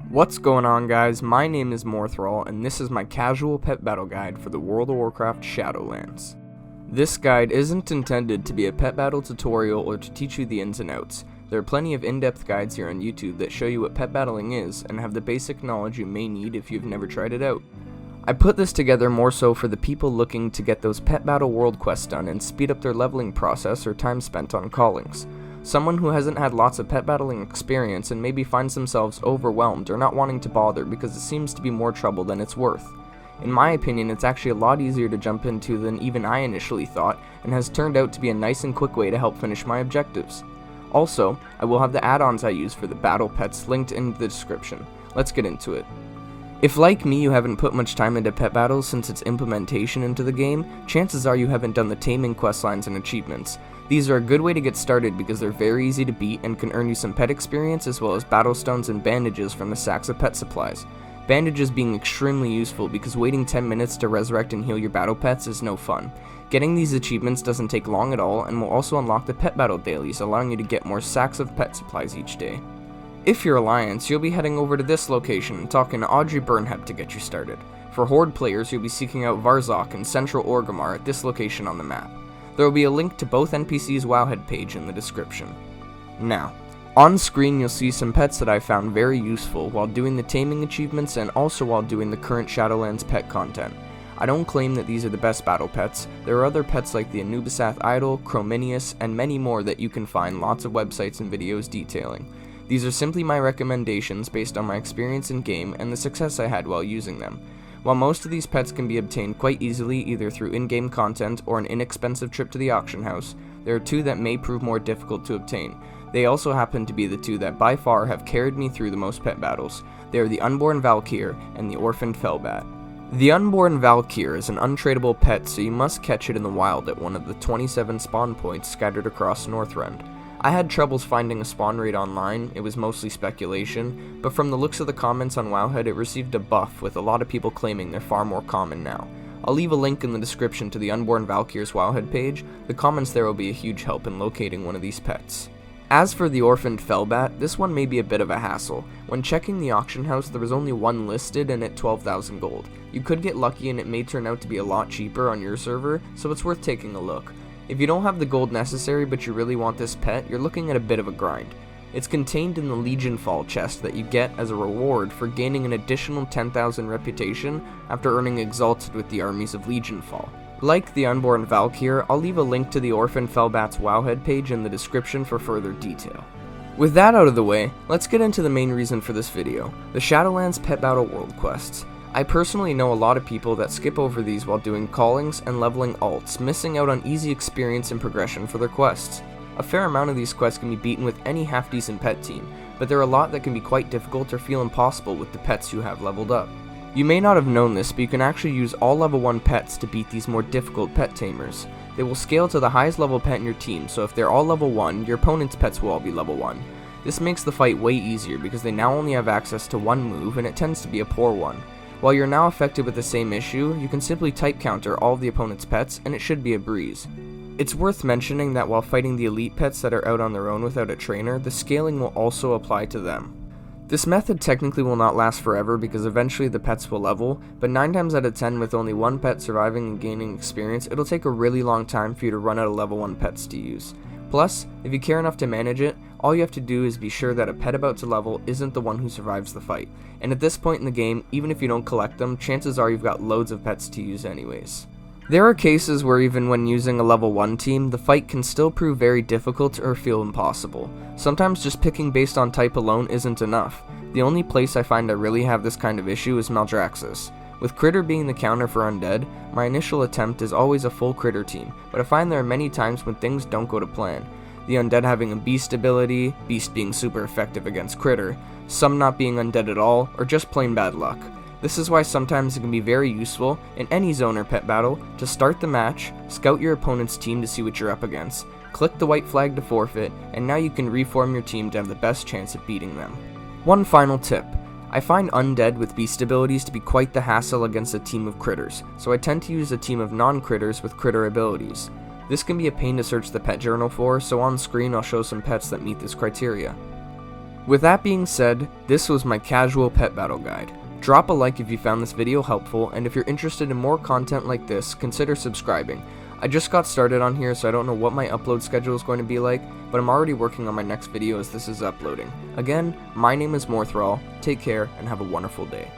What's going on, guys? My name is Morthral, and this is my casual pet battle guide for the World of Warcraft Shadowlands. This guide isn't intended to be a pet battle tutorial or to teach you the ins and outs. There are plenty of in-depth guides here on YouTube that show you what pet battling is and have the basic knowledge you may need if you've never tried it out. I put this together more so for the people looking to get those pet battle world quests done and speed up their leveling process or time spent on callings. Someone who hasn't had lots of pet battling experience and maybe finds themselves overwhelmed or not wanting to bother because it seems to be more trouble than it's worth. In my opinion, it's actually a lot easier to jump into than even I initially thought, and has turned out to be a nice and quick way to help finish my objectives. Also, I will have the add-ons I use for the battle pets linked in the description. Let's get into it. If like me you haven't put much time into pet battles since its implementation into the game, chances are you haven't done the taming questlines and achievements. These are a good way to get started because they're very easy to beat and can earn you some pet experience as well as battle stones and bandages from the sacks of pet supplies. Bandages being extremely useful because waiting 10 minutes to resurrect and heal your battle pets is no fun. Getting these achievements doesn't take long at all and will also unlock the pet battle dailies, allowing you to get more sacks of pet supplies each day. If you're Alliance, you'll be heading over to this location and talking to Audrey Burnhep to get you started. For Horde players, you'll be seeking out Varzok and Central Orgrimmar at this location on the map. There will be a link to both NPC's Wowhead page in the description. Now, on screen you'll see some pets that I found very useful while doing the taming achievements and also while doing the current Shadowlands pet content. I don't claim that these are the best battle pets. There are other pets like the Anubisath Idol, Chrominius, and many more that you can find lots of websites and videos detailing. These are simply my recommendations based on my experience in game and the success I had while using them. While most of these pets can be obtained quite easily either through in-game content or an inexpensive trip to the auction house, there are two that may prove more difficult to obtain. They also happen to be the two that by far have carried me through the most pet battles. They are the Unborn Val'kyr and the Orphaned Felbat. The Unborn Val'kyr is an untradeable pet, so you must catch it in the wild at one of the 27 spawn points scattered across Northrend. I had troubles finding a spawn rate online, it was mostly speculation, but from the looks of the comments on Wowhead it received a buff with a lot of people claiming they're far more common now. I'll leave a link in the description to the Unborn Val'kyr's Wowhead page. The comments there will be a huge help in locating one of these pets. As for the Orphaned Felbat, this one may be a bit of a hassle. When checking the auction house there was only one listed and at 12,000 gold. You could get lucky and it may turn out to be a lot cheaper on your server, so it's worth taking a look. If you don't have the gold necessary but you really want this pet, you're looking at a bit of a grind. It's contained in the Legion Fall chest that you get as a reward for gaining an additional 10,000 reputation after earning Exalted with the armies of Legion Fall. Like the Unborn Val'kyr, I'll leave a link to the Orphaned Felbat's Wowhead page in the description for further detail. With that out of the way, let's get into the main reason for this video, the Shadowlands Pet Battle World Quests. I personally know a lot of people that skip over these while doing callings and leveling alts, missing out on easy experience and progression for their quests. A fair amount of these quests can be beaten with any half-decent pet team, but there are a lot that can be quite difficult or feel impossible with the pets you have leveled up. You may not have known this, but you can actually use all level 1 pets to beat these more difficult pet tamers. They will scale to the highest level pet in your team, so if they're all level 1, your opponent's pets will all be level 1. This makes the fight way easier because they now only have access to one move and it tends to be a poor one. While you're now affected with the same issue, you can simply type counter all of the opponent's pets and it should be a breeze. It's worth mentioning that while fighting the elite pets that are out on their own without a trainer, the scaling will also apply to them. This method technically will not last forever because eventually the pets will level, but 9 times out of 10 with only one pet surviving and gaining experience, it'll take a really long time for you to run out of level 1 pets to use. Plus, if you care enough to manage it, all you have to do is be sure that a pet about to level isn't the one who survives the fight. And at this point in the game, even if you don't collect them, chances are you've got loads of pets to use anyways. There are cases where even when using a level 1 team, the fight can still prove very difficult or feel impossible. Sometimes just picking based on type alone isn't enough. The only place I find I really have this kind of issue is Maldraxxus. With Critter being the counter for Undead, my initial attempt is always a full Critter team, but I find there are many times when things don't go to plan. The Undead having a Beast ability, Beast being super effective against Critter, some not being Undead at all, or just plain bad luck. This is why sometimes it can be very useful, in any zone or pet battle, to start the match, scout your opponent's team to see what you're up against, click the white flag to forfeit, and now you can reform your team to have the best chance at beating them. One final tip. I find Undead with Beast abilities to be quite the hassle against a team of Critters, so I tend to use a team of non-Critters with Critter abilities. This can be a pain to search the pet journal for, so on screen I'll show some pets that meet this criteria. With that being said, this was my casual pet battle guide. Drop a like if you found this video helpful, and if you're interested in more content like this, consider subscribing. I just got started on here, so I don't know what my upload schedule is going to be like, but I'm already working on my next video as this is uploading. Again, my name is Morthral, take care, and have a wonderful day.